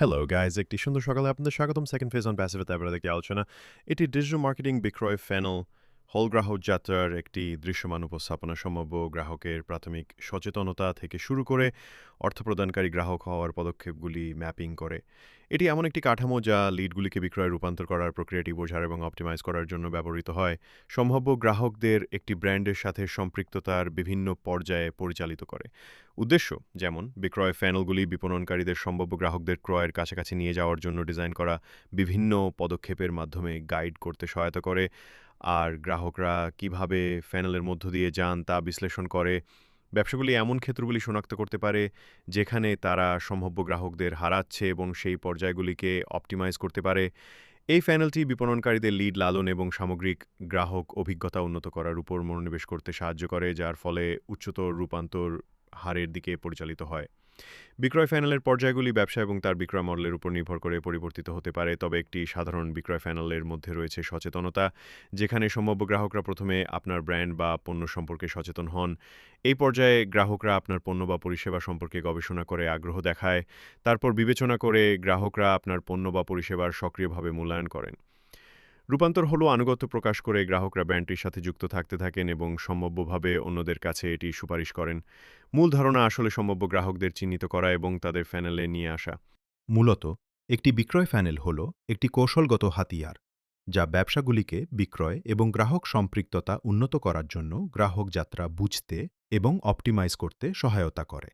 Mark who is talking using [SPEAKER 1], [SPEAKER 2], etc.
[SPEAKER 1] Hello guys, একটি সুন্দর সকালে আপনাদের স্বাগতম। সেকেন্ড ফেজ অন প্যাসিভ তারপরে একটি আলোচনা। এটি ডিজিটাল মার্কেটিং বিক্রয় ফ্যানেল হল গ্রাহক যাত্রার একটি দৃশ্যমান উপস্থাপনা সম্ভাব্য গ্রাহকের প্রাথমিক সচেতনতা থেকে শুরু করে অর্থ প্রদানকারী গ্রাহক হওয়ার পদক্ষেপগুলি ম্যাপিং করে। এটি এমন একটি কাঠামো যা লিডগুলিকে বিক্রয়ে রূপান্তর করার প্রক্রিয়াটি বোঝার এবং অপটিমাইজ করার জন্য ব্যবহৃত হয়। সম্ভাব্য গ্রাহকদের একটি ব্র্যান্ডের সাথে সম্পৃক্ততার বিভিন্ন পর্যায়ে পরিচালিত করে। উদ্দেশ্য যেমন বিক্রয় প্যানেলগুলি বিপণনকারীদের সম্ভাব্য গ্রাহকদের ক্রয়ের কাছাকাছি নিয়ে যাওয়ার জন্য ডিজাইন করা বিভিন্ন পদক্ষেপের মাধ্যমে গাইড করতে সহায়তা করে, আর গ্রাহকরা কিভাবে প্যানেলের মধ্য দিয়ে যান তা বিশ্লেষণ করে। ব্যবসাগুলি এমন ক্ষেত্রগুলি শনাক্ত করতে পারে যেখানে তারা সম্ভাব্য গ্রাহকদের হারাচ্ছে এবং সেই পর্যায়গুলিকে অপটিমাইজ করতে পারে। এই প্যানেলটি বিপণনকারীদের লিড লালন এবং সামগ্রিক গ্রাহক অভিজ্ঞতা উন্নত করার উপর মনোনিবেশ করতে সাহায্য করে, যার ফলে উচ্চতর রূপান্তর হারের দিকে পরিচালিত হয়। বিক্রয় ফাইনালের পর্যায়গুলি ব্যবসা এবং তার বিক্রয় মডেলের উপর নির্ভর করে পরিবর্তিত হতে পারে, তবে একটি সাধারণ বিক্রয় ফাইনালের মধ্যে রয়েছে সচেতনতা, যেখানে সম্ভাব্য গ্রাহকরা প্রথমে আপনার ব্র্যান্ড বা পণ্য সম্পর্কে সচেতন হন। এই পর্যায়ে গ্রাহকরা আপনার পণ্য বা পরিষেবা সম্পর্কে গবেষণা করে আগ্রহ দেখায়। তারপর বিবেচনা করে গ্রাহকরা আপনার পণ্য বা পরিষেবার সক্রিয়ভাবে মূল্যায়ন করেন। রূপান্তর হলো আনুগত্য প্রকাশ করে গ্রাহকরা ব্র্যান্ডটির সাথে যুক্ত থাকতে থাকেন এবং সম্ভাব্যভাবে অন্যদের কাছে এটি সুপারিশ করেন। মূল ধারণা আসলে সম্ভাব্য গ্রাহকদের চিহ্নিত করা এবং তাদের প্যানেলে নিয়ে আসা।
[SPEAKER 2] মূলত একটি বিক্রয় প্যানেল হল একটি কৌশলগত হাতিয়ার যা ব্যবসাগুলিকে বিক্রয় এবং গ্রাহক সম্পৃক্ততা উন্নত করার জন্য গ্রাহক যাত্রা বুঝতে এবং অপটিমাইজ করতে সহায়তা করে।